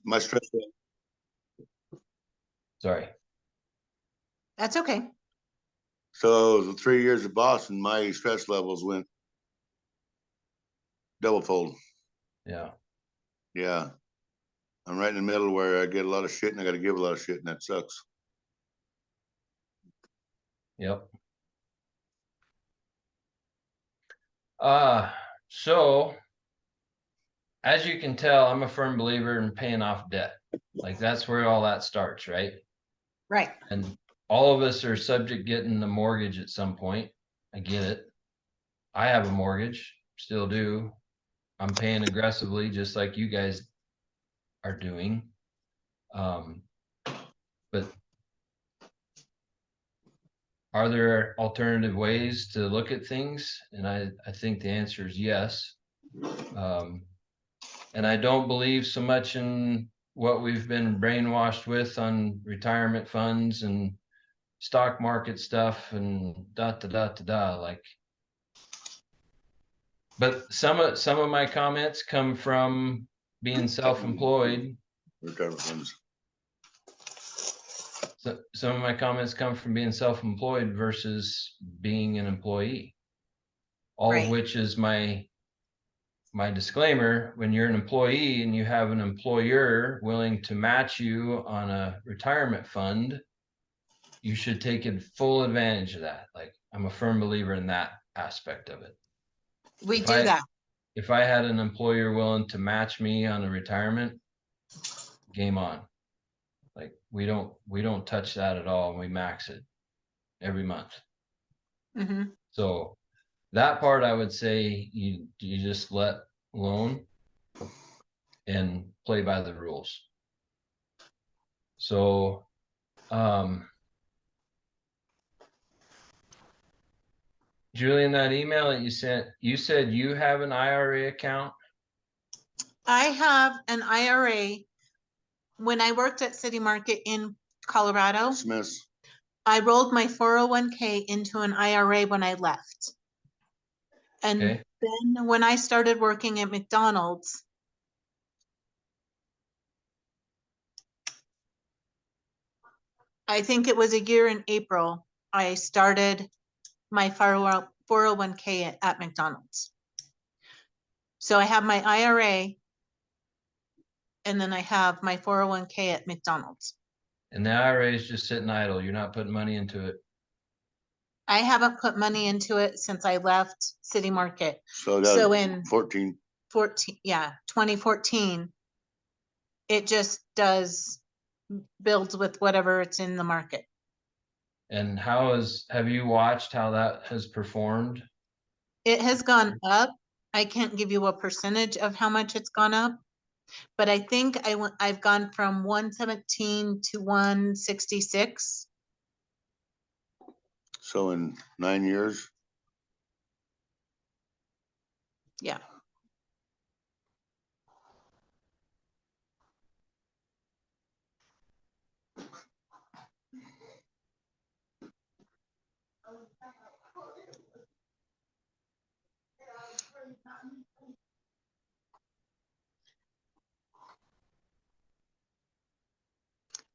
My stress level. Sorry. That's okay. So the 3 years of Boston, my stress levels went double fold. Yeah. Yeah. I'm right in the middle where I get a lot of shit and I got to give a lot of shit, and that sucks. Yep. So as you can tell, I'm a firm believer in paying off debt. Like that's where all that starts, right? Right. And all of us are subject getting a mortgage at some point. I get it. I have a mortgage, still do. I'm paying aggressively, just like you guys are doing. But are there alternative ways to look at things? And I think the answer is yes. And I don't believe so much in what we've been brainwashed with on retirement funds and stock market stuff and like. But some of my comments come from being self-employed. Retirement funds. So some of my comments come from being self-employed versus being an employee. All of which is my disclaimer. When you're an employee and you have an employer willing to match you on a retirement fund, you should take full advantage of that. Like, I'm a firm believer in that aspect of it. We do that. If I had an employer willing to match me on a retirement, game on. Like, we don't touch that at all. We max it every month. Mm-hmm. So that part, I would say you just let alone and play by the rules. So Julian, that email that you sent, you said you have an IRA account? I have an IRA. When I worked at City Market in Colorado, Smiths. I rolled my 401k into an IRA when I left. And then when I started working at McDonald's, I think it was a year in April, I started my 401k at McDonald's. So I have my IRA and then I have my 401k at McDonald's. And the IRA is just sitting idle. You're not putting money into it. I haven't put money into it since I left City Market. So in 2014, it just builds with whatever it's in the market. And have you watched how that has performed? It has gone up. I can't give you a percentage of how much it's gone up, but I think I've gone from 117 to 166. So in 9 years? Yeah.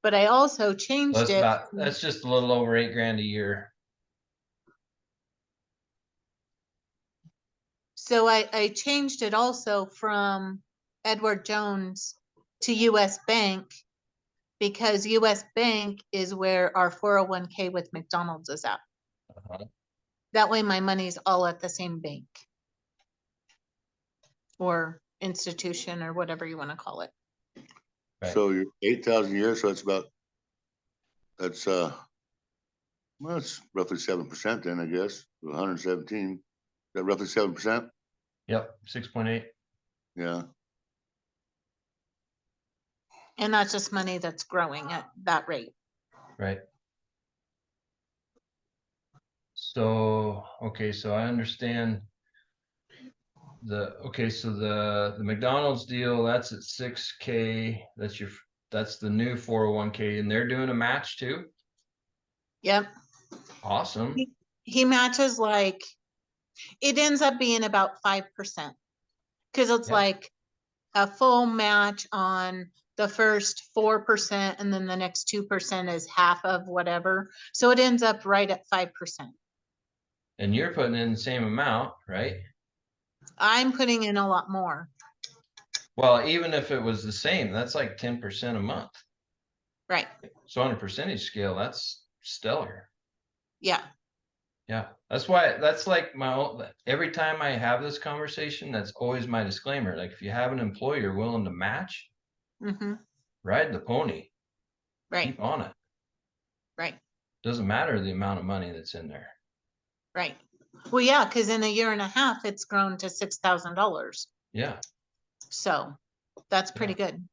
But I also changed it. That's just a little over $8,000 a year. So I changed it also from Edward Jones to US Bank because US Bank is where our 401k with McDonald's is at. That way my money's all at the same bank or institution or whatever you want to call it. Right. So you're 8,000 a year, so it's well, it's roughly 7% then, I guess. 117. Is that roughly 7%? Yep, 6.8. Yeah. And that's just money that's growing at that rate. Right. So, okay, so I understand so the McDonald's deal, that's at 6K. That's the new 401k, and they're doing a match too. Yep. Awesome. He matches like, it ends up being about 5% because it's like a full match on the first 4%, and then the next 2% is half of whatever. So it ends up right at 5%. And you're putting in the same amount, right? I'm putting in a lot more. Well, even if it was the same, that's like 10% a month. Right. So on a percentage scale, that's stellar. Yeah. Yeah. That's why, that's like every time I have this conversation, that's always my disclaimer. Like, if you have an employer willing to match, Mm-hmm. ride the pony, Right. keep on it. Right. Doesn't matter the amount of money that's in there. Right. Well, yeah, because in a year and a half, it's grown to $6,000. Yeah. So that's pretty good.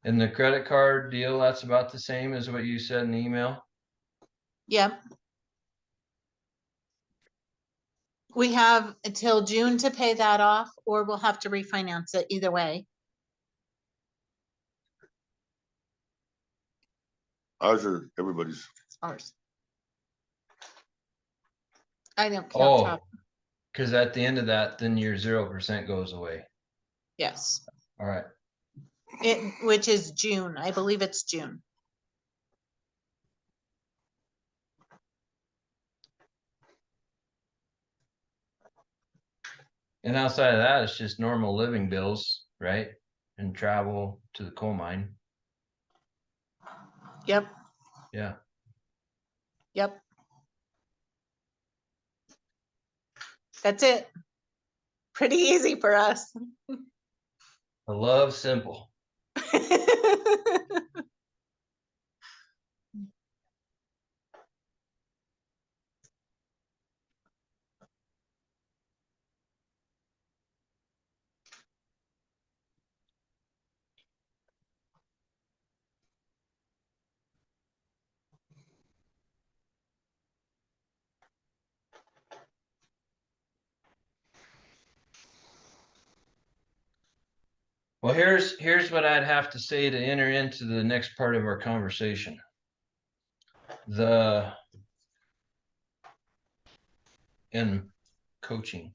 And the credit card deal, that's about the same as what you said in the email. Yep. We have until June to pay that off, or we'll have to refinance it either way. Ours are everybody's. Ours. I don't count Oh, top. because at the end of that, then your 0% goes away. Yes. All right. Which is June. I believe it's June. And outside of that, it's just normal living bills, right? And travel to the coal mine. Yep. Yeah. Yep. That's it. Pretty easy for us. I love simple. Well, here's what I'd have to say to enter into the next part of our conversation. In coaching.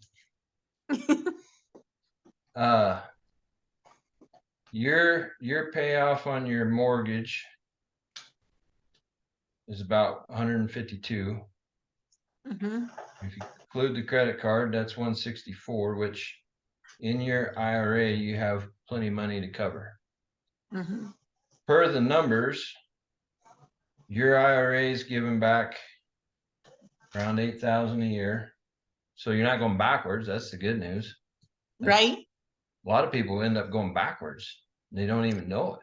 Your payoff on your mortgage is about 152. Mm-hmm. If you include the credit card, that's 164, which in your IRA, you have plenty of money to cover. Mm-hmm. Per the numbers, your IRA is giving back around 8,000 a year. So you're not going backwards. That's the good news. Right? A lot of people end up going backwards. They don't even know it.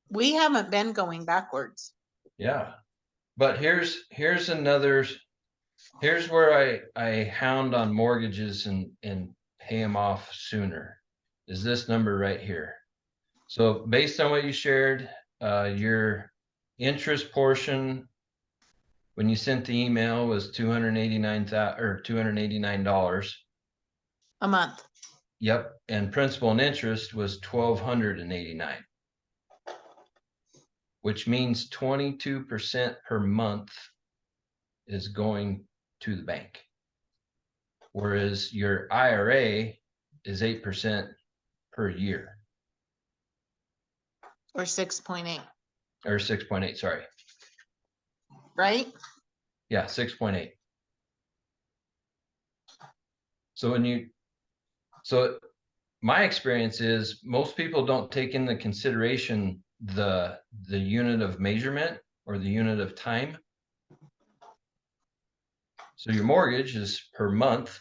We haven't been going backwards. Yeah. But here's where I hound on mortgages and pay them off sooner, is this number right here. So based on what you shared, your interest portion when you sent the email was $289 A month. Yep. And principal and interest was $1,289, which means 22% per month is going to the bank. Whereas your IRA is 8% per year. Or 6.8. Or 6.8, sorry. Right? Yeah, 6.8. So my experience is most people don't take into consideration the unit of measurement or the unit of time. So your mortgage is per month.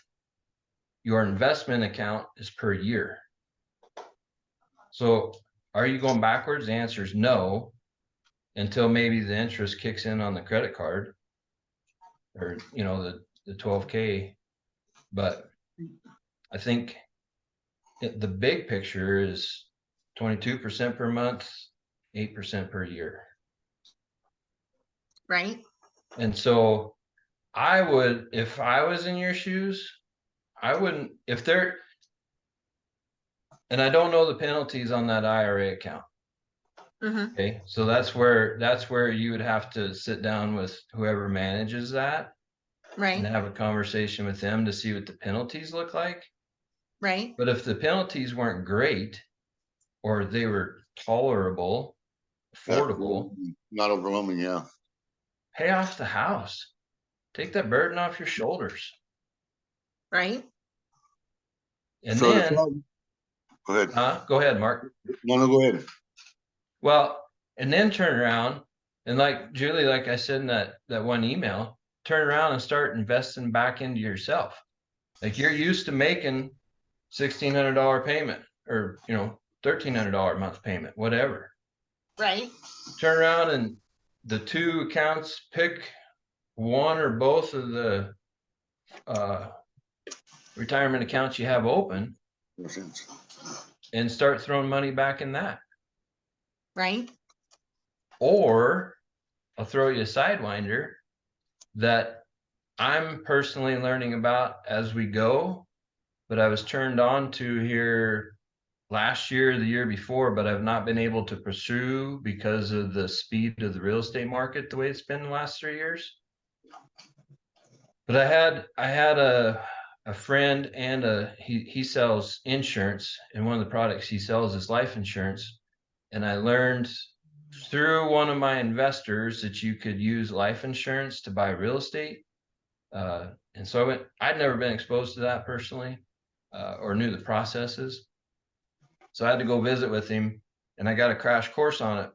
Your investment account is per year. So are you going backwards? The answer is no, until maybe the interest kicks in on the credit card or, the 12K. But I think the big picture is 22% per month, 8% per year. Right? And so I would, if I was in your shoes, I wouldn't, and I don't know the penalties on that IRA account. Mm-hmm. Okay. So that's where you would have to sit down with whoever manages that Right, and have a conversation with them to see what the penalties look like. right, But if the penalties weren't great, or they were tolerable, affordable, Not overwhelming, yeah. pay off the house. Take that burden off your shoulders. right. And So the then, problem, go ahead. go ahead, Mark. No, go ahead. Well, and then turn around and like Julie, like I said in that one email, turn around and start investing back into yourself. Like you're used to making $1,600 payment or, $1,300 a month payment, whatever. Right, Turn around and the two accounts, pick one or both of the retirement accounts you have open No sense. and start throwing money back in that. right, Or I'll throw you a sidewinder that I'm personally learning about as we go, but I was turned on to here last year, the year before, but I've not been able to pursue because of the speed of the real estate market, the way it's been the last 3 years. But I had a friend and he sells insurance, and one of the products he sells is life insurance. And I learned through one of my investors that you could use life insurance to buy real estate. And so I'd never been exposed to that personally, or knew the processes. So I had to go visit with him and I got a crash course on it.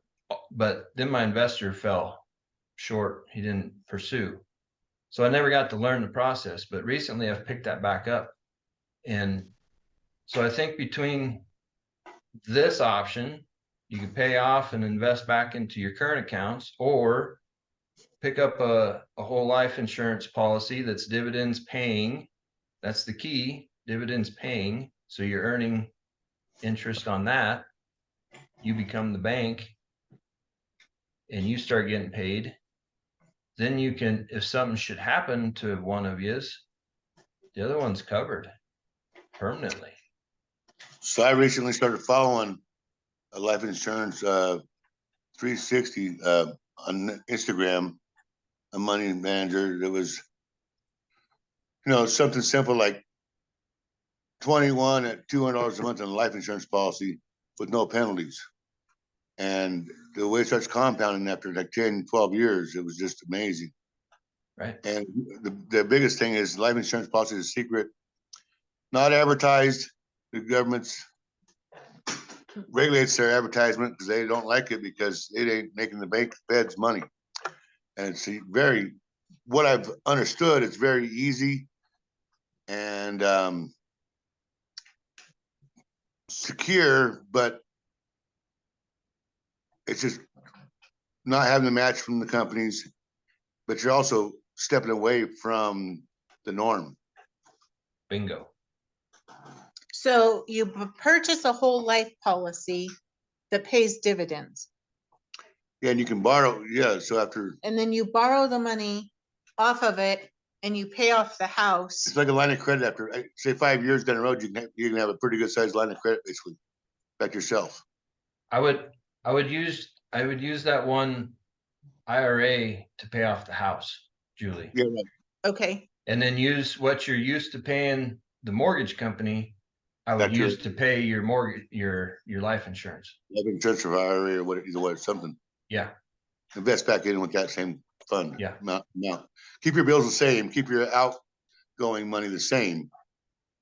But then my investor fell short. He didn't pursue. So I never got to learn the process, but recently I've picked that back up. And so I think between this option, you can pay off and invest back into your current accounts, or pick up a whole life insurance policy that's dividends paying. That's the key, dividends paying. So you're earning interest on that. You become the bank and you start getting paid. Then you can, if something should happen to one of yous, the other one's covered permanently. So I recently started following a life insurance 360 on Instagram, a money manager that was, something simple like 21 at $200 a month on a life insurance policy with no penalties. And the way it starts compounding after like 10, 12 years, it was just amazing. Right. And the biggest thing is life insurance policy is a secret, not advertised. The government's regulates their advertisement because they don't like it because it ain't making the bank feds money. And it's what I've understood, it's very easy and secure, but it's just not having the match from the companies, but you're also stepping away from the norm. Bingo. so you purchase a whole life policy that pays dividends, Yeah, and you can borrow, so after, and then you borrow the money off of it and you pay off the house. it's like a line of credit after, say 5 years down the road, you can have a pretty good sized line of credit basically, back yourself. I would use that one IRA to pay off the house, Julie. Yeah, right. Okay, And then use what you're used to paying the mortgage company. I would That's use right. to pay your mortgage, your life insurance. Life insurance or IRA or what, something. Yeah. Invest back in with that same fund. Yeah. Amount. Keep your bills the same. Keep your outgoing money the same.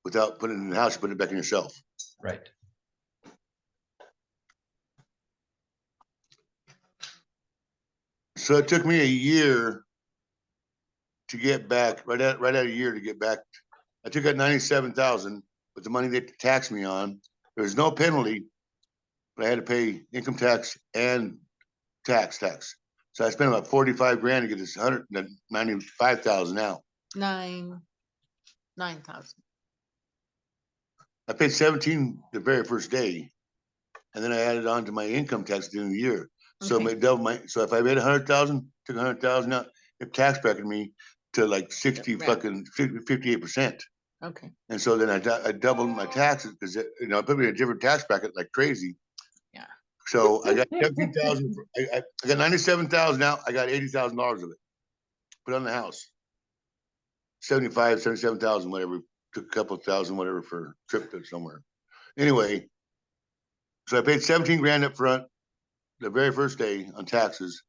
Without putting it in the house, you put it back in yourself. Right. So it took me a year to get back, right at a year to get back. I took out 97,000, but the money they taxed me on, there was no penalty, but I had to pay income tax and tax. So I spent about 45 grand to get this 195,000 now. 9,000. I paid 17 the very first day, and then I added on to my income tax at the end of the year. So Okay. it double so if I made 100,000, took 100,000 out, it tax bracket me to like 60 Right. fucking 58%. Okay, And so then I doubled my taxes because it put me in a different tax bracket like crazy. yeah, So I got 17,000. I got 97,000 out. I got $80,000 of it put on the house. 75, 77,000, whatever, took a couple of thousand, whatever, for a trip to somewhere. Anyway, so I paid 17 grand up front the very first day on taxes.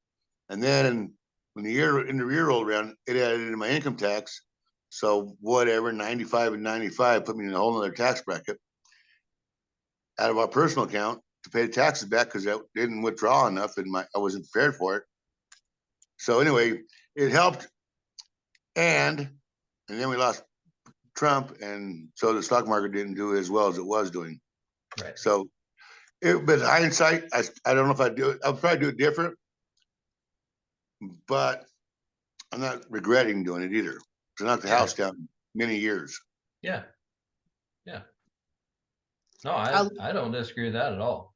And then when the year rolled around, it added into my income tax. So whatever, 95 and 95 put me in a whole nother tax bracket out of our personal account to pay the taxes back because I didn't withdraw enough and I wasn't prepared for it. So anyway, it helped. And then we lost Trump, and so the stock market didn't do as well as it was doing. Right. So, but hindsight, I don't know if I'd do it. I'll probably do it different, but I'm not regretting doing it either. To knock the house down many years. Yeah. Yeah. No, I don't disagree with that at all.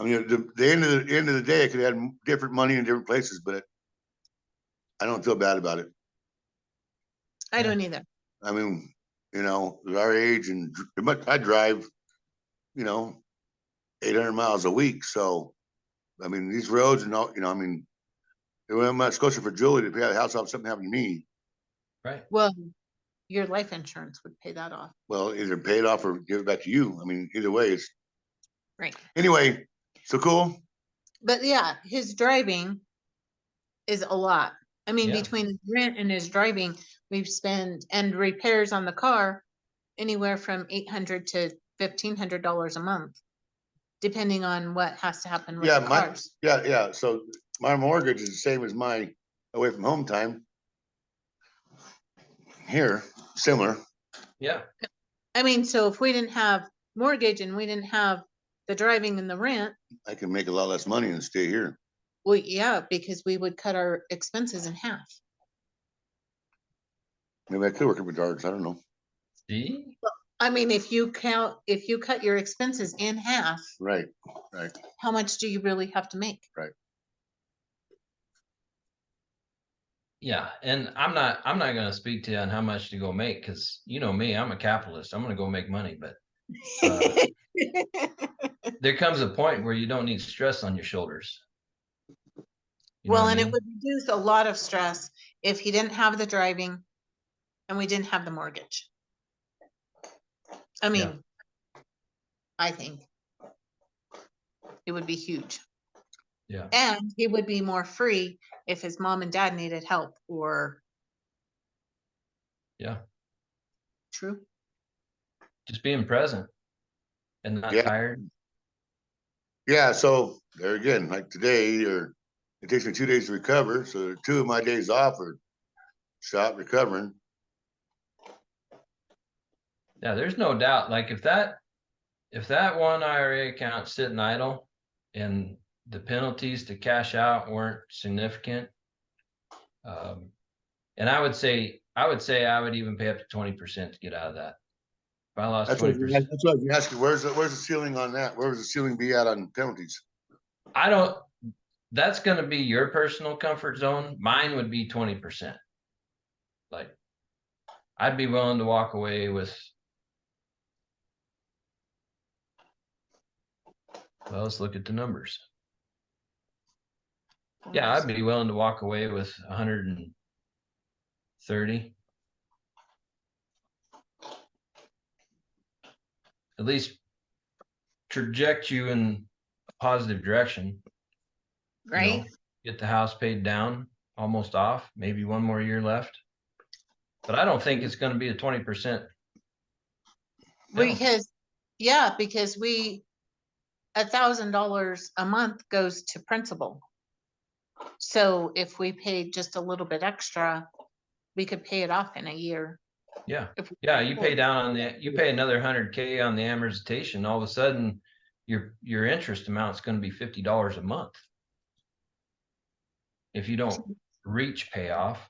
I mean, the end of the day, I could have had different money in different places, but I don't feel bad about it. I don't either. I mean, you know, at our age, and I drive, you know, 800 miles a week. So, I mean, these roads and all, you know, I mean, I'm not Scotia for Julie to pay the house off, something happened to me. Right. Well, your life insurance would pay that off. Well, either pay it off or give it back to you. I mean, either way, it's Right. anyway. So cool. But yeah, his driving is a lot. I mean, Yeah. between his rent and his driving, we've spent, and repairs on the car, anywhere from $800 to $1,500 a month, depending on what has to happen with Yeah, the cars. yeah. So my mortgage is the same as my away from home time. Here, similar. Yeah. I mean, so if we didn't have mortgage and we didn't have the driving and the rent, I can make a lot less money and stay here. well, yeah, because we would cut our expenses in half. Maybe I could work at Bedard's. I don't know. See? I mean, if you cut your expenses in half, Right. how much do you really have to make? Yeah. And I'm not gonna speak to you on how much to go make, because you know me, I'm a capitalist. I'm gonna go make money, but there comes a point where you don't need stress on your shoulders. You know Well, what I and it mean? would reduce a lot of stress if he didn't have the driving and we didn't have the mortgage. I mean, I think it would be huge. Yeah. And he would be more free if his mom and dad needed help or. Yeah. True. Just being present and not tired. Yeah. So there again, like today, or it takes me 2 days to recover. So 2 of my days off are shot recovering. Yeah, there's no doubt. Like if that one IRA account sitting idle and the penalties to cash out weren't significant, and I would say I would even pay up to 20% to get out of that. If I lost 20%, That's what I was asking. Where's the ceiling on that? Where does the ceiling be at on penalties? I don't. That's going to be your personal comfort zone. Mine would be 20%. Like, I'd be willing to walk away with. Well, let's look at the numbers. Yeah, I'd be willing to walk away with 130. At least traject you in a positive direction. Right. You know, get the house paid down, almost off, maybe one more year left. But I don't think it's going to be a 20%. Because $1,000 a month goes to principal. So if we paid just a little bit extra, we could pay it off in a year. Yeah. Yeah. You pay down on you pay another $100K on the amortization. All of a sudden your interest amount is going to be $50 a month. If you don't reach payoff.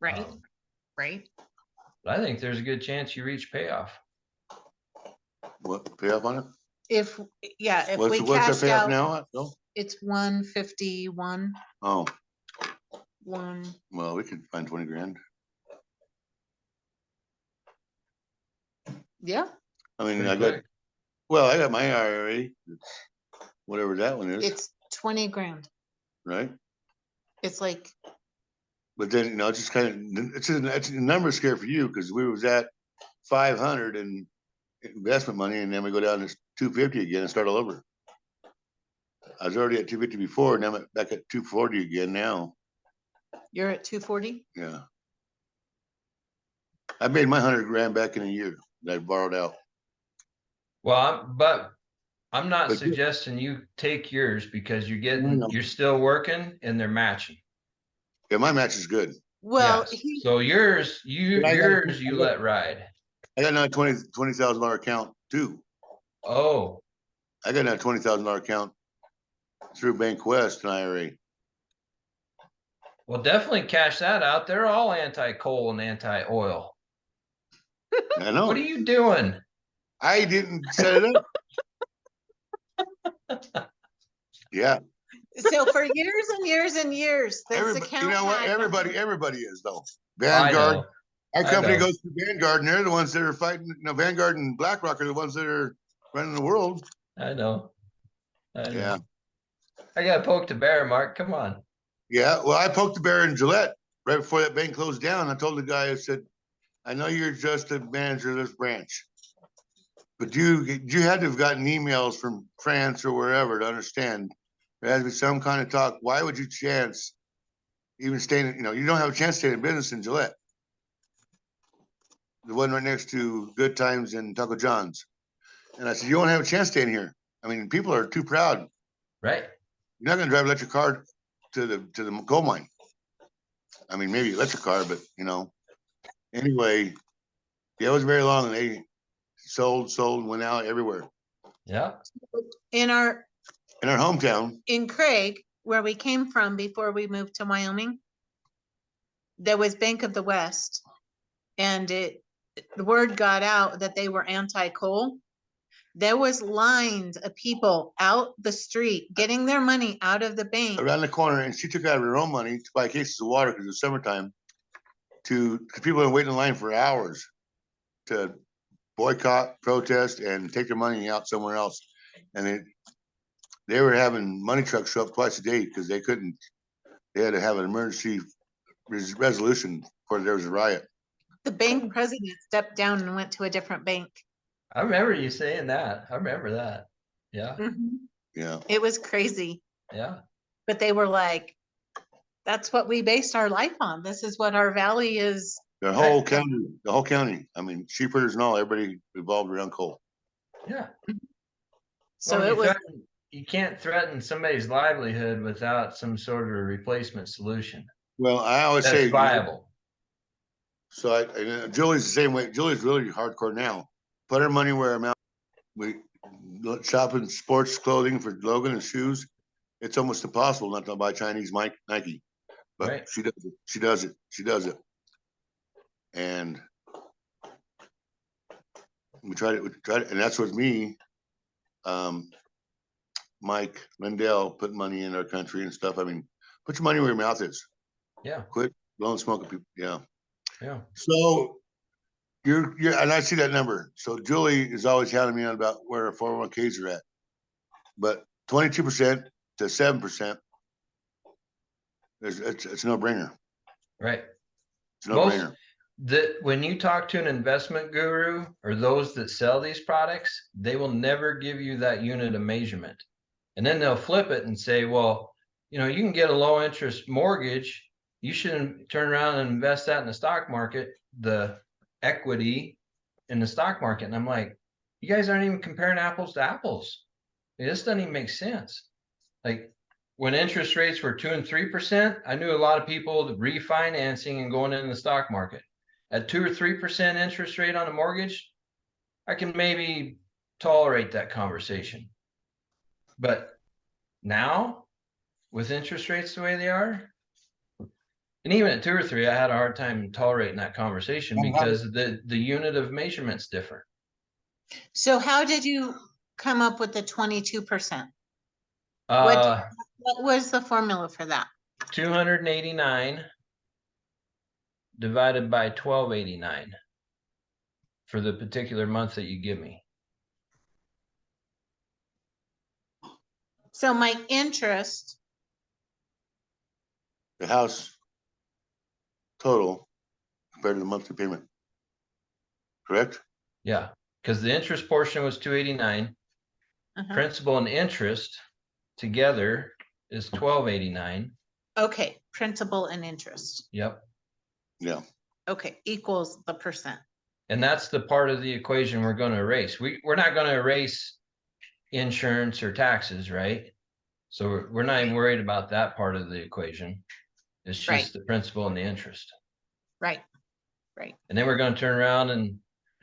Right. Right. But I think there's a good chance you reach payoff. What payoff on it? If we What's our cashed payoff out now? No? it's 151. Oh, One. well, we could find 20 grand. Yeah. I mean, Pretty I got quick. my IRA. It's whatever that one is. It's 20 grand. Right. It's like But then, you know, it's just kind of, it's a number scare for you because we was at 500 in investment money and then we go down to 250 again and start all over. I was already at 250 before, and I'm back at 240 again now. You're at 240? Yeah. I made my 100 grand back in a year that I borrowed out. Well, I'm not But suggesting you take yours because No. you're still working and they're matching. Yeah, my match is good. Well, Yes. So yours, But I you let ride. got another $20,000 account too. Oh, I got another $20,000 account through Bank West and IRA. well, definitely cash that out. They're all anti-coal and anti-oil. I know. What are you doing? I didn't set it up. Yeah. so for years and years and years, this account. You know what? had Everybody is though. I Vanguard. know. Our I company know. goes to Vanguard, and they're the ones that are fighting. You know, Vanguard and BlackRock are the ones that are running the world. I know. Yeah. I got poked a bear, Mark. Come on. Yeah. Well, I poked the bear in Gillette right before that bank closed down. I told the guy, I said, I know you're just a manager of this branch, but you had to have gotten emails from France or wherever to understand there has to be some kind of talk. Why would you chance even staying, you know, you don't have a chance to stay in business in Gillette. The one right next to Good Times and Taco John's. And I said, you won't have a chance staying here. I mean, people are too proud. Right. You're not going to drive an electric car to the coal mine. I mean, maybe electric car, but you know. Anyway, yeah, it wasn't very long, and they sold, went out everywhere. Yeah. in our In our hometown. in Craig, where we came from before we moved to Wyoming, there was Bank of the West, and the word got out that they were anti-coal. There was lines of people out the street getting their money out of the bank. Around the corner, and she took out of her own money to buy cases of water because it was summertime. Because people were waiting in line for hours to boycott, protest, and take their money out somewhere else. And they were having money trucks show up twice a day because they couldn't. They had to have an emergency resolution before there was a riot. The bank president stepped down and went to a different bank. I remember you saying that. I remember that. Yeah. Yeah. It was crazy. Yeah. But they were like, that's what we based our life on. This is what our valley is. The whole county. I mean, sheepers and all, everybody revolved around coal. Yeah. So Well, it was. You can't threaten somebody's livelihood without some sort of replacement solution. Well, I always That's say viable. So Julie's the same way. Julie's really hardcore now. Put her money where her mouth. We shopping sports clothing for Logan and shoes. It's almost impossible not to buy Chinese Nike, but Right. she does it. She does it. She does it. And we tried it, and that's with me. Mike Lindell put money in our country and stuff. I mean, put your money where your mouth is. Yeah. Quit blowing smoke at people. Yeah. Yeah. So you're, and I see that number. So Julie is always hounding me on about where our 401ks are at. But 22% to 7%, it's a no-brainer. Right. It's a no-brainer. When you talk to an investment guru or those that sell these products, they will never give you that unit of measurement. And then they'll flip it and say, well, you know, you can get a low interest mortgage. You shouldn't turn around and invest that in the stock market, the equity in the stock market. And I'm like, you guys aren't even comparing apples to apples. This doesn't even make sense. Like when interest rates were 2 and 3%, I knew a lot of people refinancing and going into the stock market. At 2 or 3% interest rate on a mortgage, I can maybe tolerate that conversation. But now, with interest rates the way they are, and even at 2 or 3, I had a hard time tolerating that conversation because the unit of measurement's different. So how did you come up with the 22%? Uh, What was the formula for that? 289 divided by 1289 for the particular month that you give me. So my interest, The house, total compared to the monthly payment. Correct? Yeah, because the interest portion was 289. Uh-huh. Principal and interest together is 1289. Okay, principal and interest. Yep. Yeah. Okay, equals the percent. And that's the part of the equation we're going to erase. We're not going to erase insurance or taxes, right? So we're not even worried about that part of the equation. It's just Right. the principal and the interest. Right, right. And then we're going to turn around, and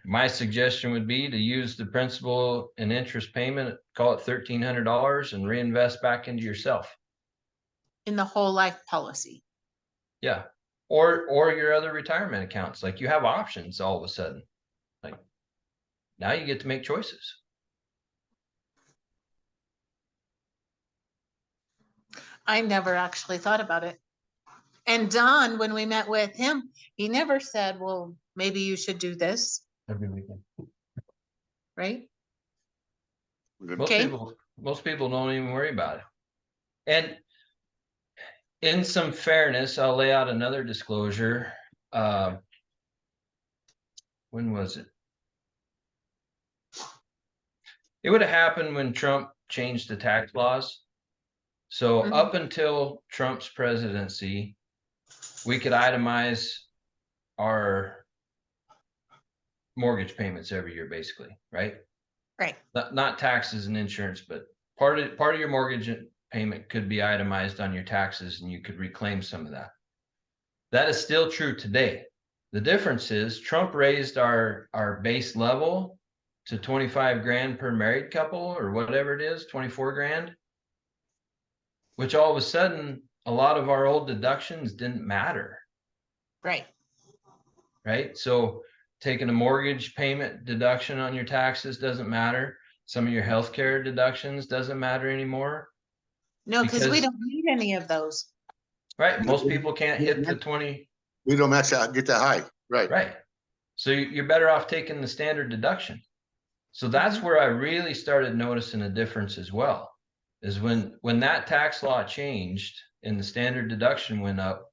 my suggestion would be to use the principal and interest payment, call it $1,300, and reinvest back into yourself. In the whole life policy. Yeah. Or your other retirement accounts. Like, you have options all of a sudden. Like, now you get to make choices. I never actually thought about it. And Don, when we met with him, he never said, well, maybe you should do this, Every weekend. right? Most Okay. people don't even worry about it. And in some fairness, I'll lay out another disclosure. When was it? It would have happened when Trump changed the tax laws. So Mhm. up until Trump's presidency, we could itemize our mortgage payments every year, basically, right? Right. Not taxes and insurance, but part of your mortgage payment could be itemized on your taxes, and you could reclaim some of that. That is still true today. The difference is Trump raised our base level to 25 grand per married couple, or whatever it is, 24 grand, which all of a sudden, a lot of our old deductions didn't matter. Right. Right? So taking a mortgage payment deduction on your taxes doesn't matter. Some of your healthcare deductions doesn't matter anymore. No, because we Because- don't need any of those. Right? Most people can't hit the 20. We don't match that, get that high. Right. Right. So you're better off taking the standard deduction. So that's Mhm. where I really started noticing a difference as well, is when that tax law changed and the standard deduction went up.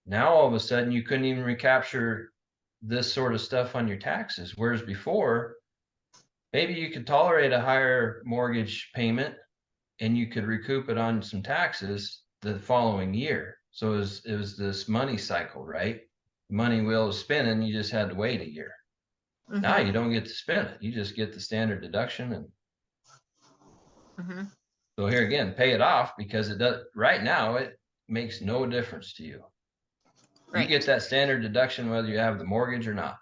Now all of a sudden you couldn't even recapture this sort of stuff on your taxes. Whereas before, maybe you could tolerate a higher mortgage payment and you could recoup it on some taxes the following year. So it was this money cycle, right? Money wheel was spinning, you just had to wait a year. Now Mhm. you don't get to spin it. You just get the standard deduction. And Mhm. so here again, pay it off, because it does right now, it makes no difference to you. You Right. get that standard deduction whether you have the mortgage or not.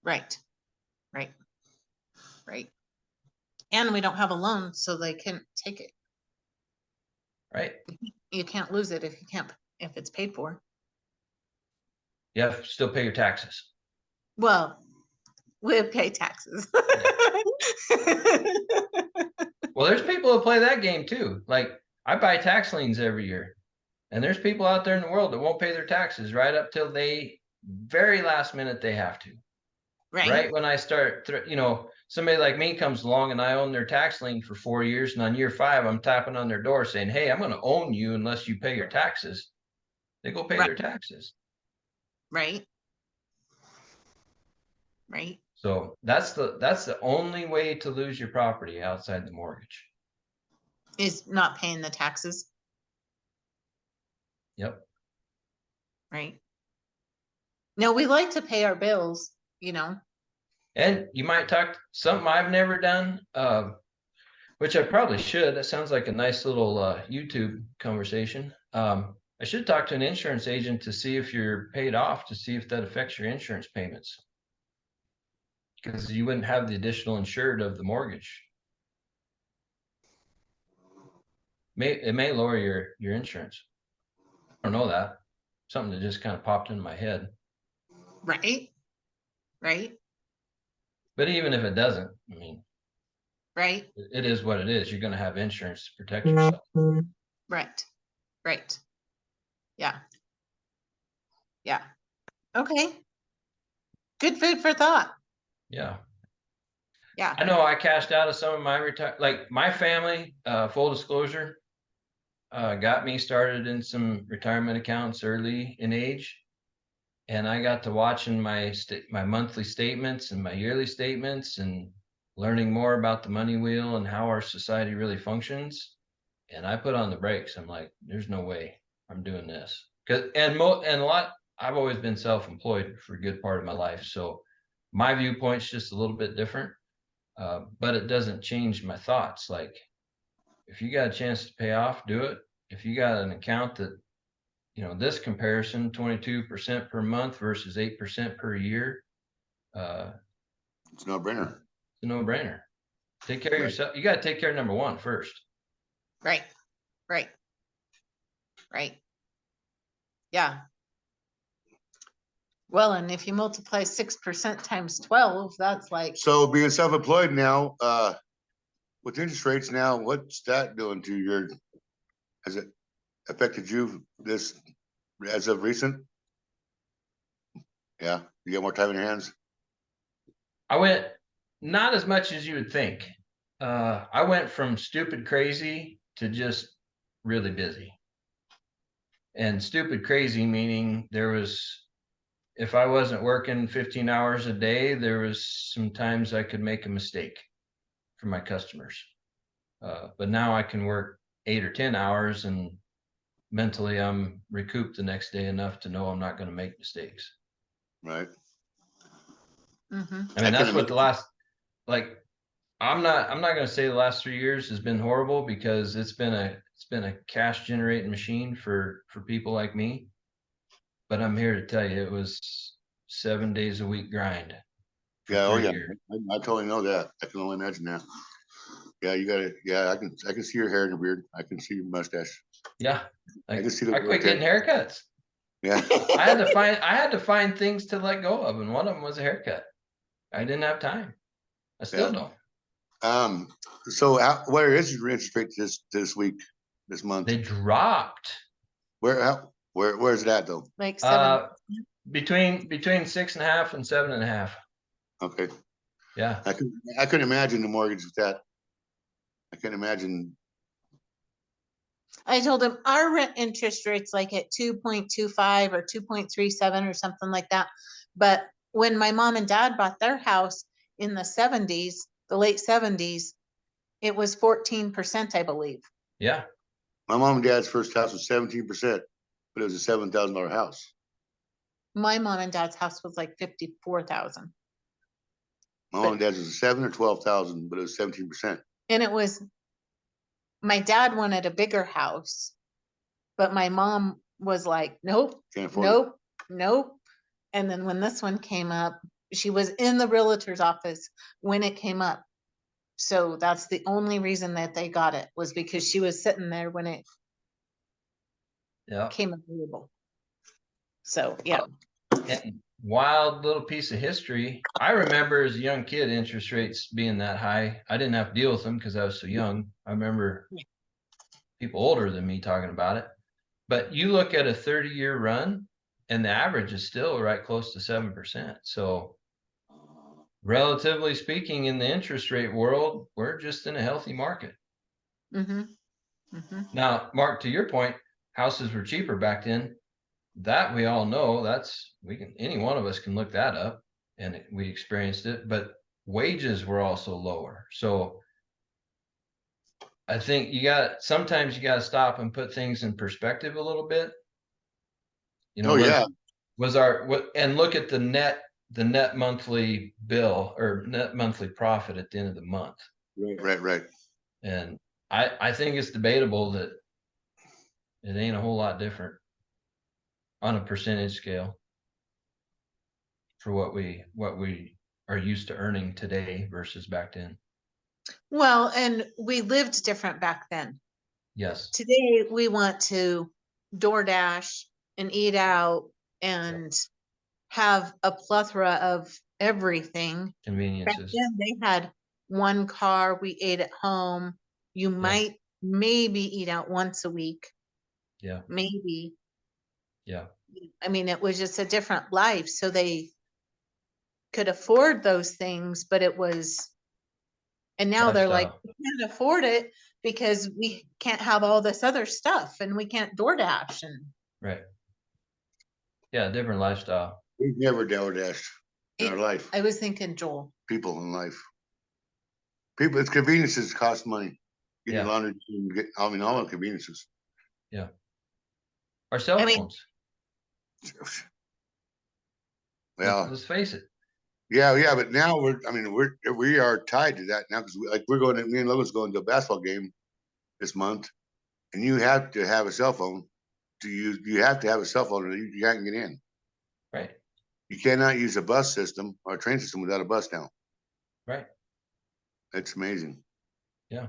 Right. Right. Right. And we don't have a loan, so they can't take it. Right? You can't lose it if if it's paid for. You have to still pay your taxes. Well, we pay taxes. Well, there's people who play that game too. Like, I buy tax liens every year, and there's people out there in the world that won't pay their taxes right up till they very last minute they have to. Right when I start, somebody like me comes along and I own their tax lien for 4 years, and on year 5, I'm tapping on their door saying, "Hey, I'm going to own you unless you pay your taxes." They go pay their taxes. Right. Right. So that's the only way to lose your property outside the mortgage. Is not paying the taxes. Yep. Right. No, we like to pay our bills, And you might talk something I've never done, which I probably should. That sounds like a nice little YouTube conversation. I should talk to an insurance agent to see if you're paid off, to see if that affects your insurance payments, because you wouldn't have the additional insured of the mortgage. It may lower your insurance. I don't know that. Something that just kind of popped into my head. Right. Right. But even if it doesn't, I mean, Right. it is what it is. You're going to have insurance to protect yourself. Right. Right. Yeah. Yeah. Okay. Good food for thought. Yeah. Yeah. I know I cashed out of some of my like my family, full disclosure, got me started in some retirement accounts early in age. And I got to watching my monthly statements and my yearly statements and learning more about the money wheel and how our society really functions. And I put on the brakes. I'm like, there's no way I'm doing this. And a lot, I've always been self-employed for a good part of my life. So my viewpoint's just a little bit different. But it doesn't change my thoughts. Like, if you got a chance to pay off, do it. If you got an account that, this comparison, 22% per month versus 8% per year, It's no brainer. it's a no-brainer. Take care of Right. yourself. You got to take care of number one first. Right, right, right. Yeah. Well, and if you multiply 6% times 12, that's like, So being self-employed now, with interest rates now, what's that doing to your, has it affected you this, as of recent? Yeah, you got more time in your hands? I went not as much as you would think. I went from stupid crazy to just really busy. And stupid crazy meaning if I wasn't working 15 hours a day, there was some times I could make a mistake for my customers. But now I can work 8 or 10 hours and mentally I'm recouped the next day enough to know I'm not going to make mistakes. Right. mhm. I mean, that's what imagine. I'm not going to say the last 3 years has been horrible, because it's been a cash generating machine for people like me. But I'm here to tell you, it was 7 days a week grind. Yeah, oh 3 yeah, years. I totally know that. I can only imagine that. Yeah, you got it. Yeah, I can see your hair and your beard. I can see your mustache. Yeah. I Like, can see the I quit getting haircuts. Yeah. I had to find things to let go of, and one of them was a haircut. I didn't have time. I still Yeah. don't. So where is your interest rate this week, this month? They dropped Where's it at though? Like 7. between 6.5 and 7.5. Okay. Yeah. I couldn't imagine the mortgage with that. I can't imagine. I told him our rent interest rate's like at 2.25 or 2.37 or something like that. But when my mom and dad bought their house in the 70s, the late 70s, it was 14%, I believe. Yeah. My mom and dad's first house was 17%, but it was a $7,000 house. My mom and dad's house was like 54,000. My mom and dad's was 7 or 12,000, but it was 17%. And it was, my dad wanted a bigger house, but my mom was like, nope, Can't afford it. nope, nope. And then when this one came up, she was in the realtor's office when it came up. So that's the only reason that they got it, was because she was sitting there when it Yeah. came available. So, yeah. And wild little piece of history. I remember as a young kid, interest rates being that high. I didn't have to deal with them because I was so young. I remember people older than me talking about it. But you look at a 30-year run, and the average is still right close to 7%. So relatively speaking, in the interest rate world, we're just in a healthy market. Mm-hmm. Mm-hmm. Now, Mark, to your point, houses were cheaper back then. That we all know. Any one of us can look that up, and we experienced it. But wages were also lower. So I think sometimes you got to stop and put things in perspective a little bit. Oh yeah. And look at the net monthly bill or net monthly profit at the end of the month. Right. And I think it's debatable that it ain't a whole lot different on a percentage scale for what we are used to earning today versus back then. Well, and we lived different back then. Yes. Today we want to DoorDash and eat out and have a plethora of everything. Back Conveniences. then they had one car, we ate at home. You might maybe eat out once a week. Yeah. Maybe. Yeah. I mean, it was just a different life. So they could afford those things, but it was And now they're like, Lifestyle. we can't afford it because we can't have all this other stuff and we can't DoorDash and Right. Yeah, different lifestyle. We've never DoorDashed in our life. I was thinking Joel. People in life. People, it's conveniences cost money. Getting Yeah. laundry, I mean, all the conveniences. Yeah. Our cell I mean- phones. Well, Let's face it. yeah, but now we are tied to that now because we're going to, me and Logan's going to a basketball game this month, and you have to have a cell phone to use. You have to have a cell phone or you can't get in. Right. You cannot use a bus system or a train system without a bus now. Right. It's amazing. Yeah.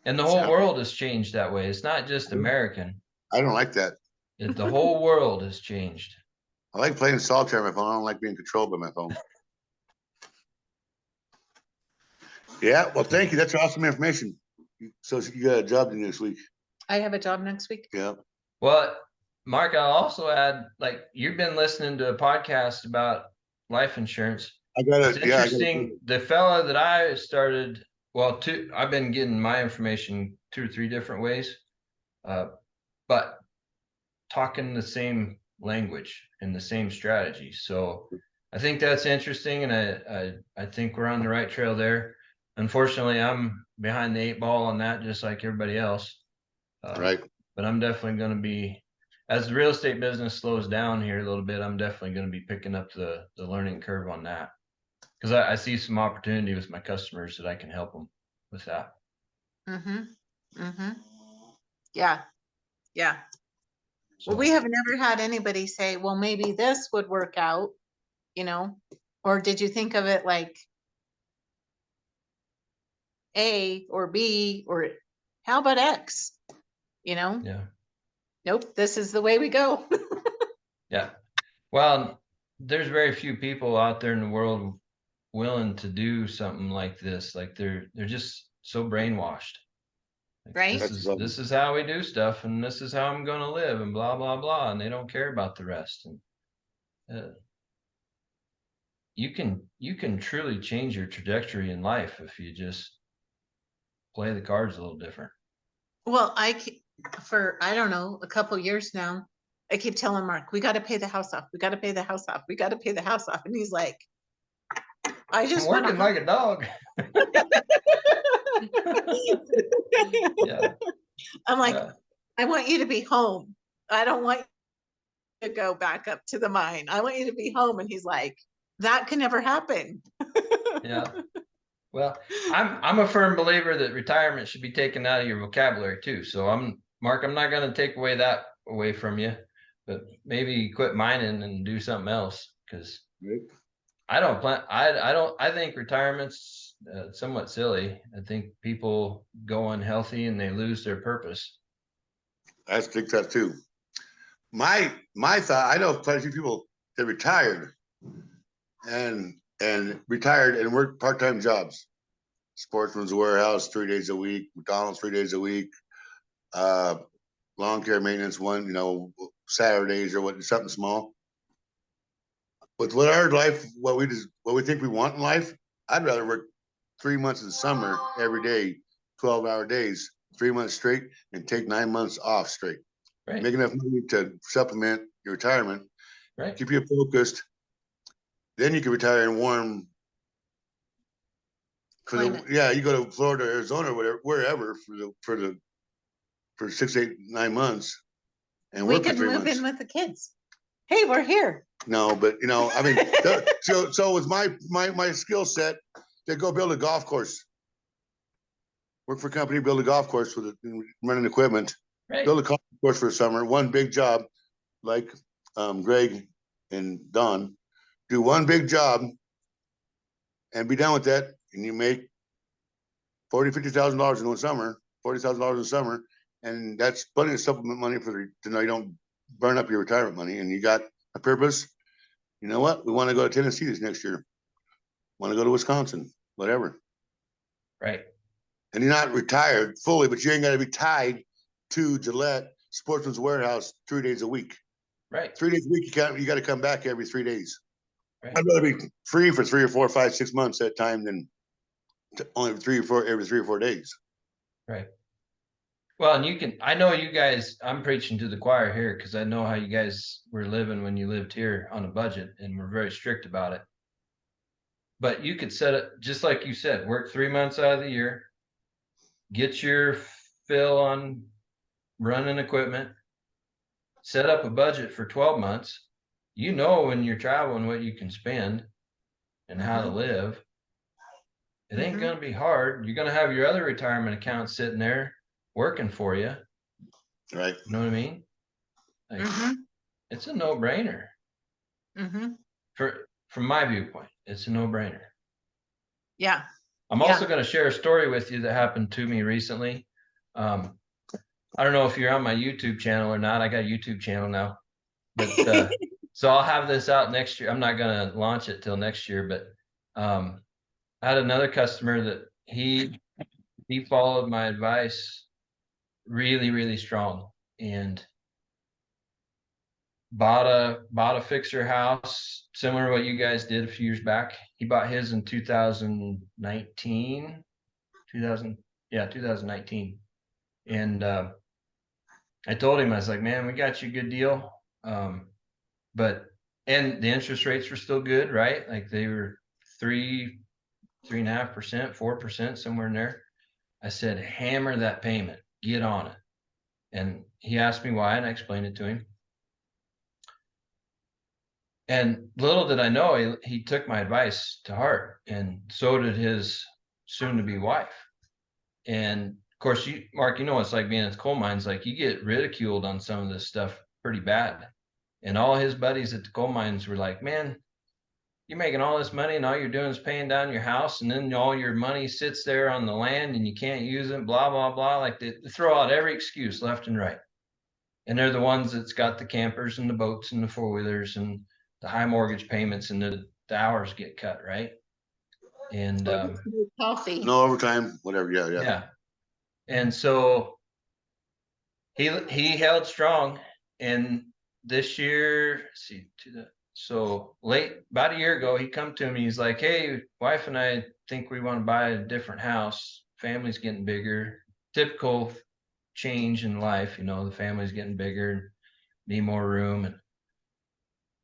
And the whole world has changed that way. It's not just American. I don't like that. The whole world has changed. I like playing solitaire on my phone. I don't like being controlled by my phone. Yeah, well, thank you. That's awesome information. So you got a job to do this week. I have a job next week. Yeah. Well, Mark, I'll also add, like, you've been listening to a podcast about life insurance. I got It's it. Yeah. interesting. The fella that I started, well, I've been getting my information 2 or 3 different ways, but talking the same language and the same strategy. So I think that's interesting, and I think we're on the right trail there. Unfortunately, I'm behind the 8 ball on that, just like everybody else. Right. But I'm definitely going to be, as the real estate business slows down here a little bit, I'm definitely going to be picking up the learning curve on that, because I see some opportunity with my customers that I can help them with that. Yeah. Yeah. So, Well, we have never had anybody say, well, maybe this would work out, or did you think of it like A or B, or how about X? yeah. Nope, this is the way we go. Yeah. Well, there's very few people out there in the world willing to do something like this. Like they're just so brainwashed. Like, Right? This is how we do stuff, and this is how I'm going to live, and blah blah blah, and they don't care about the rest. And you can truly change your trajectory in life if you just play the cards a little different. Well, for, I don't know, a couple years now, I keep telling Mark, we got to pay the house off. We got to pay the house off. We got to pay the house off. And he's like, I I'm just working like a dog. Yeah. I'm like, Yeah. I want you to be home. I don't want you to go back up to the mine. I want you to be home. And he's like, that can never happen. Yeah. Well, I'm a firm believer that retirement should be taken out of your vocabulary too. So Mark, I'm not going to take that away from you, but maybe quit mining and do something else, because I don't plan. I think retirement's somewhat silly. I think people go unhealthy and they lose their purpose. I think that too. My thought, I know quite a few people that retired and worked part-time jobs. Sportsman's Warehouse 3 days a week, McDonald's 3 days a week, lawn care maintenance Saturdays or something small. With what our life, what we think we want in life, I'd rather work 3 months in the summer every day, 12-hour days, 3 months straight, and take 9 months off straight. Right. Make enough money to supplement your retirement. Right. Keep you focused. Then you can retire in warm. You go to Florida, Arizona, whatever, wherever for 6, 8, 9 months, and We work for could 3 move months. in with the kids. Hey, we're here. No, but I mean, so with my skill set, they go build a golf course. Work for a company, build a golf course with running equipment. Right. Build a golf course for the summer. One big job, like Greg and Don, do one big job, and be done with that. And you make $40,000, $50,000 in one summer, $40,000 in the summer, and that's plenty of supplement money to know you don't burn up your retirement money, and you got a purpose. You know what? We want to go to Tennessee this next year. Want to go to Wisconsin, whatever. Right. And you're not retired fully, but you ain't got to be tied to Gillette Sportsman's Warehouse 3 days a week. Right. 3 days a week, you got to come back every 3 days. Right. I'd rather be free for 3 or 4 or 5, 6 months at a time than only every 3 or 4 days. Right. Well, and you can, I know you guys, I'm preaching to the choir here because I know how you guys were living when you lived here on a budget and we're very strict about it. But you could set it, just like you said, work 3 months out of the year, get your fill on running equipment, set up a budget for 12 months. You know, when you're traveling, what you can spend and how to live. It ain't going to be hard. You're going to have your other retirement account sitting there working for you. Right. You know what I mean? Like, it's a no-brainer. From my viewpoint, it's a no-brainer. Yeah. I'm also going to share a story with you that happened to me recently. I don't know if you're on my YouTube channel or not. I got a YouTube channel now, but so I'll have this out next year. I'm not going to launch it till next year, but I had another customer that he followed my advice really, really strong and bought a fixer house similar to what you guys did a few years back. He bought his in 2019. And I told him, I was like, man, we got you a good deal. But the interest rates were still good, right? Like they were 3.5%, 4%, somewhere in there. I said, hammer that payment, get on it. And he asked me why, and I explained it to him. And little did I know, he took my advice to heart, and so did his soon-to-be wife. And of course, Mark, you know, it's like being at the coal mines, like you get ridiculed on some of this stuff pretty bad. And all his buddies at the coal mines were like, man, you're making all this money and all you're doing is paying down your house. And then all your money sits there on the land and you can't use it, blah, blah, blah. Like they throw out every excuse left and right. And they're the ones that's got the campers and the boats and the four-wheelers and the high mortgage payments and the hours get cut, right? And Coffee. No overtime, whatever. Yeah. And so he held strong. And this year, so late, about a year ago, he come to me. He's like, hey, wife and I think we want to buy a different house. Family's getting bigger. Typical change in life, you know, the family's getting bigger, need more room.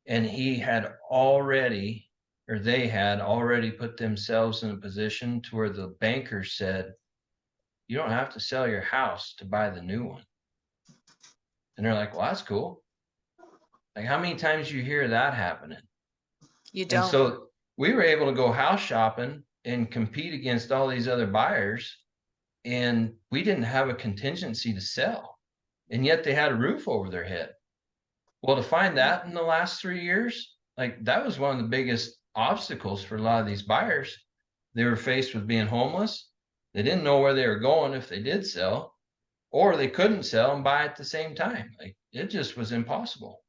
And he had already, or they had already put themselves in a position to where the banker said, you don't have to sell your house to buy the new one. And they're like, well, that's cool. Like, how many times you hear that happening? You don't. And so we were able to go house shopping and compete against all these other buyers. And we didn't have a contingency to sell. And yet they had a roof over their head. Well, to find that in the last 3 years, like that was one of the biggest obstacles for a lot of these buyers. They were faced with being homeless. They didn't know where they were going if they did sell, or they couldn't sell and buy at the same time. Like it just was impossible.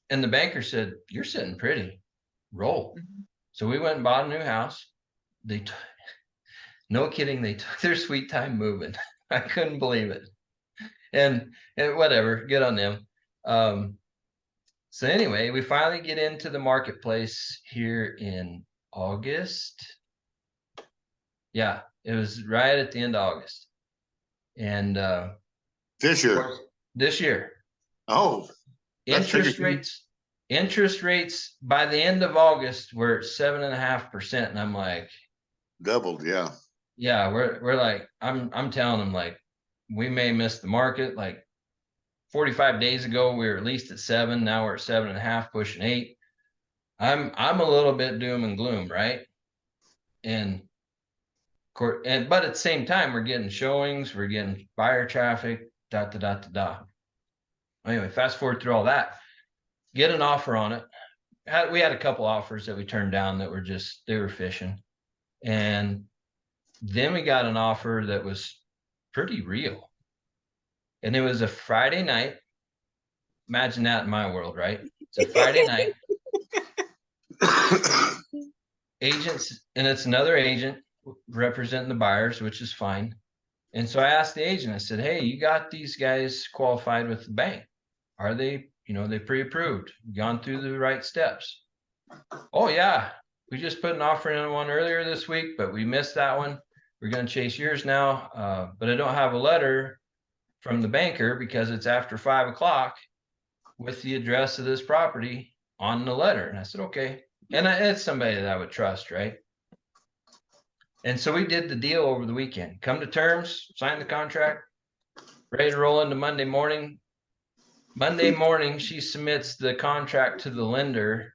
And the banker said, you're sitting pretty, roll. So we went and bought a new house. No kidding, they took their sweet time moving. I couldn't believe it. And whatever, good on them. So anyway, we finally get into the marketplace here in August. Yeah, it was right at the end of August. And This year. Oh, interest rates by the end of August were 7.5%. And I'm like, doubled, yeah. Yeah, we're like, I'm telling them, like, we may miss the market. Like 45 days ago, we were at least at 7. Now we're at 7.5, pushing 8. I'm a little bit doom and gloom, right? But at the same time, we're getting showings, we're getting buyer traffic, Anyway, fast forward through all that, get an offer on it. We had a couple offers that we turned down that were they were fishing. And then we got an offer that was pretty real. And it was a Friday night. Imagine that in my world, right? It's a Friday night. Agents, and it's another agent representing the buyers, which is fine. And so I asked the agent, I said, hey, you got these guys qualified with the bank. Are they, they pre-approved, gone through the right steps? Oh, yeah. we just put an offer in on one earlier this week, but we missed that one. We're gonna chase yours now, but I don't have a letter from the banker because it's after 5 o'clock with the address of this property on the letter. And I said, okay. And it's somebody that I would trust, right? And so we did the deal over the weekend. Come to terms, sign the contract, ready to roll into Monday morning. Monday morning, she submits the contract to the lender,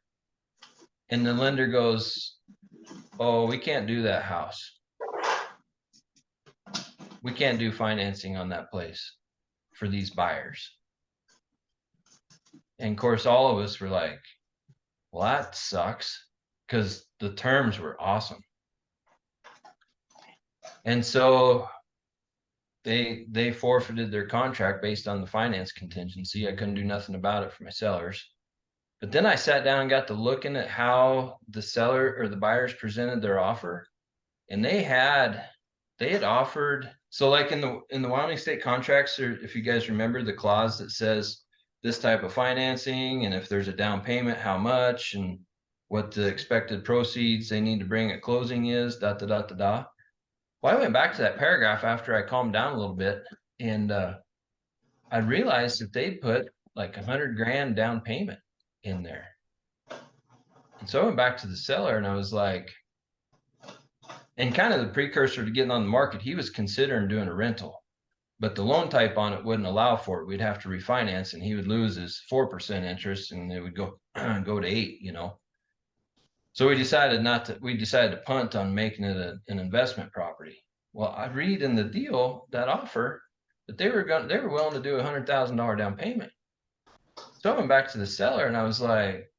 and the lender goes, oh, we can't do that house. We can't do financing on that place for these buyers. And of course, all of us were like, well, that sucks, because the terms were awesome. And so they forfeited their contract based on the finance contingency. I couldn't do nothing about it for my sellers. But then I sat down and got to looking at how the seller or the buyers presented their offer. And they had offered, so like in the Wyoming state contracts, or if you guys remember the clause that says this type of financing, and if there's a down payment, how much, and what the expected proceeds they need to bring at closing is, da da da da da. Well, I went back to that paragraph after I calmed down a little bit, and I realized that they put like $100 grand down payment in there. And so I went back to the seller and I was like, and kind of the precursor to getting on the market, he was considering doing a rental, but the loan type on it wouldn't allow for it. We'd have to refinance, and he would lose his 4% interest, and it would go to 8, you know. So we decided to punt on making it an investment property. Well, I read in the deal, that offer, that they were willing to do $100,000 down payment. So I went back to the seller and I was like,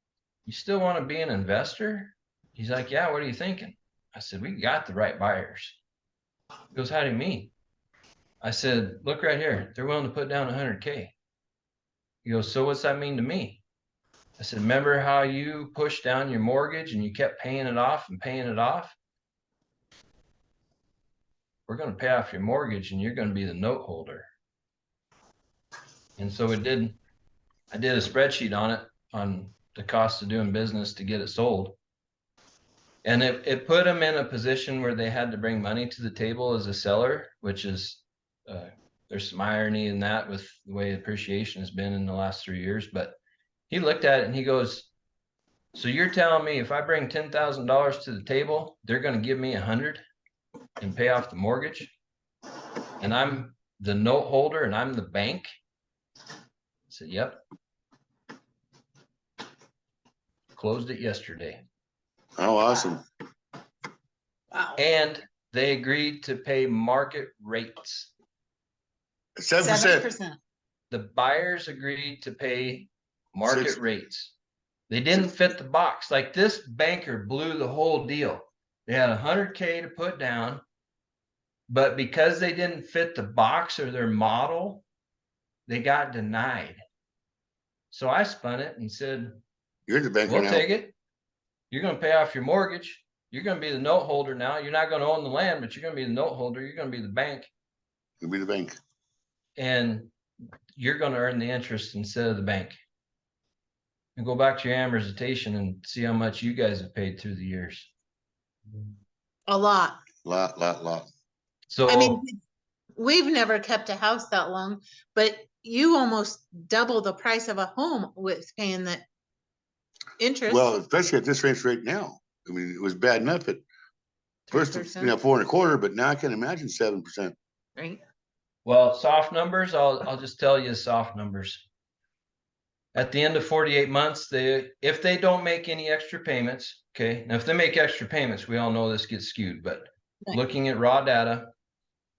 you still want to be an investor? He's like, yeah, what are you thinking? I said, we got the right buyers. He goes, how do you mean? I said, look right here. They're willing to put down 100K. He goes, so what's that mean to me? I said, remember how you pushed down your mortgage and you kept paying it off and paying it off? We're going to pay off your mortgage and you're going to be the note holder. And so I did a spreadsheet on it, on the cost of doing business to get it sold. And it put them in a position where they had to bring money to the table as a seller, which is, there's some irony in that with the way appreciation has been in the last 3 years. But he looked at it and he goes, so you're telling me if I bring $10,000 to the table, they're going to give me 100 and pay off the mortgage, and I'm the note holder and I'm the bank? I said, yep. Closed it yesterday. Oh, awesome. Wow. And they agreed to pay market rates. 7%. 7%. The buyers agreed to pay market 6. rates. They didn't fit the box. Like, this banker blew the whole deal. They had 100K to put down, but because they didn't fit the box or their model, they got denied. So I spun it and said, You're the banker we'll now. take it. You're going to pay off your mortgage. You're going to be the note holder now. You're not going to own the land, but you're going to be the note holder. You're going to be the bank. You'll be the bank. And you're going to earn the interest instead of the bank. And go back to your amortization and see how much you guys have paid through the years. A lot. Lot. So I mean, we've never kept a house that long, but you almost double the price of a home with paying the interest. Well, especially at this rate right now. I mean, it was bad enough at first, 3%. 4.25%, but now I can imagine 7%. Right. well, soft numbers, I'll just tell you soft numbers. At the end of 48 months, if they don't make any extra payments, okay, now if they make extra payments, we all know this gets skewed, but Right. looking at raw data,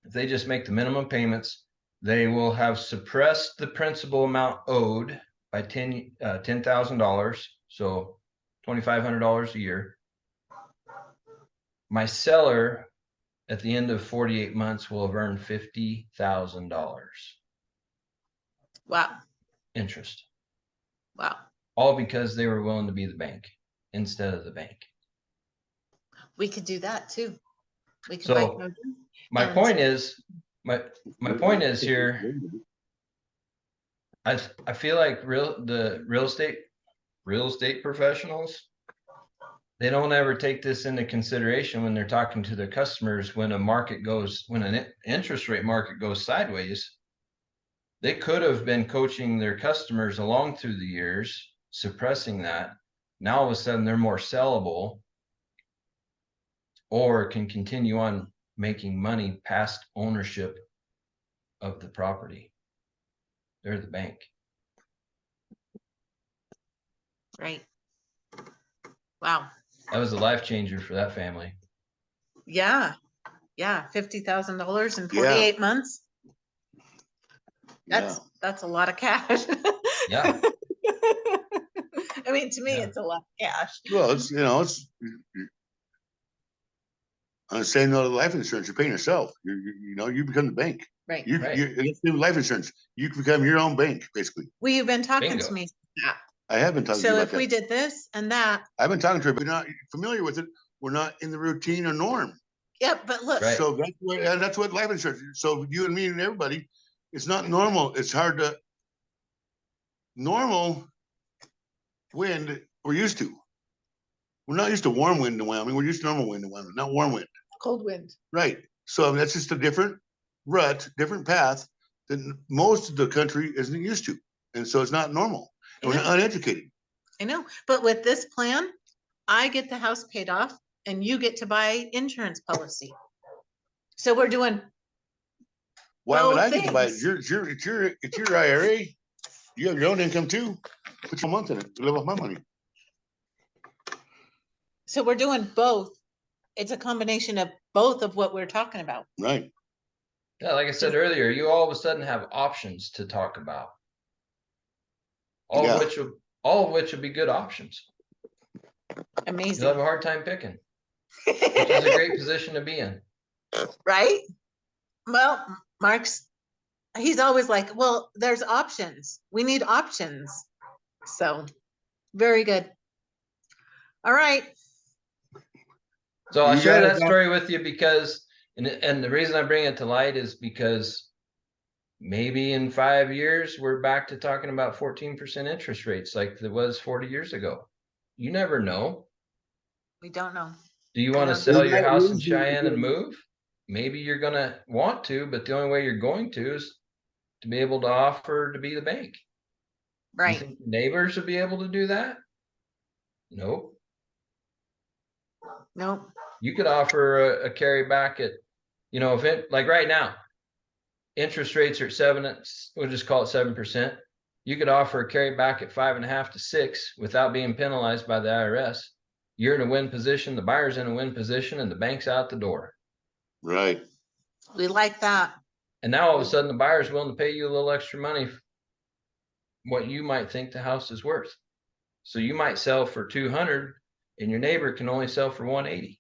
if they just make the minimum payments, they will have suppressed the principal amount owed by $10,000, so $2,500 a year. My seller at the end of 48 months will have earned $50,000 Wow. interest, Wow. all because they were willing to be the bank instead of the bank. We could do that too. We could So, buy code. My And- point is, my point is here, I feel like the real estate professionals they don't ever take this into consideration when they're talking to their customers. When an interest rate market goes sideways, they could have been coaching their customers along through the years, suppressing that. Now all of a sudden they're more sellable, or can continue on making money past ownership of the property. They're the bank. Right. Wow. That was a life changer for that family. Yeah. Yeah. $50,000 in Yeah. 48 months. Yeah. That's a lot of cash. Yeah. I mean, to me, Yeah. it's a lot of cash. Well, it's, it's on the same note of life insurance, you're paying yourself. You become the bank. Right. Right. It's life insurance. You can become your own bank, basically. Well, you've been talking Bingo. to me. Yeah. I have been talking to you So about if we that. did this and that, I've been talking to her, but not familiar with it. We're not in the routine or norm. yeah, but look, Right. So that's what life insurance is. So you and me and everybody, it's not normal. It's hard to normal wind we're used to. We're not used to warm wind in Wyoming. We're used to normal wind in Wyoming, not warm wind. cold wind. Right. So that's just a different rut, different path that most of the country isn't used to. And so it's not normal. And we're uneducated. I know, but with this plan, I get the house paid off and you get to buy insurance policy. So we're doing, Why would both I get to buy it? things. It's your IRA. You have your own income too. Put your month in it to live off my money. so we're doing both. It's a combination of both of what we're talking about. Right. Yeah, like I said earlier, you all of a sudden have options to talk about. All Yeah. of which will be good options. You'll have Amazing. a hard time picking, which is a great position to be in. Right? Well, he's always like, well, there's options. We need options. So very good. All right. So I You share got that it, Doc. story with you because, and the reason I bring it to light is because maybe in 5 years, we're back to talking about 14% interest rates like it was 40 years ago. You never know. We don't know. Do you want to don't sell your know. house in Cheyenne and move? Maybe you're going to want to, but the only way you're going to is to be able to offer to be the bank. You Right. think neighbors would be able to do that? Nope. Nope. You could offer a carry back at, if it, like right now, interest rates are at we'll just call it 7%. You could offer a carry back at 5.5 to 6 without being penalized by the IRS. You're in a win position, the buyer's in a win position, and the bank's out the door. Right. We like that. And now all of a sudden the buyer's willing to pay you a little extra money for what you might think the house is worth. So you might sell for 200 and your neighbor can only sell for 180.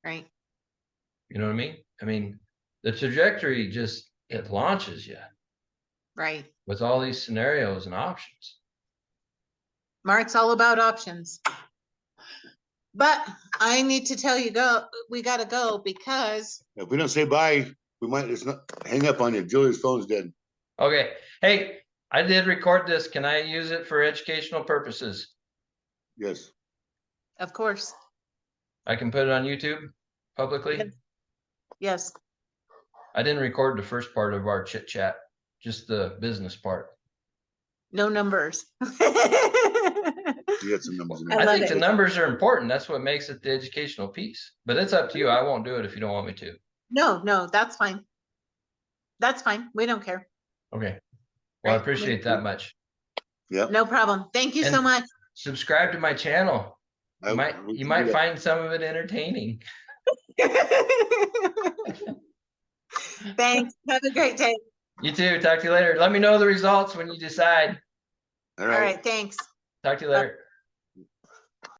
Right. You know what I mean? I mean, the trajectory just, it launches you Right. with all these scenarios and options. Mark's all about options. But I need to tell you, we gotta go because If we don't say bye, we might just not hang up on you. Julia's phone's dead. Okay. Hey, I did record this. Can I use it for educational purposes? Yes. of course, I can put it on YouTube publicly. Yes. yes. I didn't record the first part of our chit chat, just the business part. No numbers. You got some numbers in I there. I love think it. the numbers are important. That's what makes it the educational piece. But it's up to you. I won't do it if you don't want me to. No, that's fine. That's fine. We don't care. Okay. Well, I Right. appreciate that much. Yep. No problem. Thank you so And- much. Subscribe to my channel. You might find some of it entertaining. Thanks. Have a great day. You too. Talk to you later. Let me know the results when you decide. All All right. right. Thanks. Talk to you later.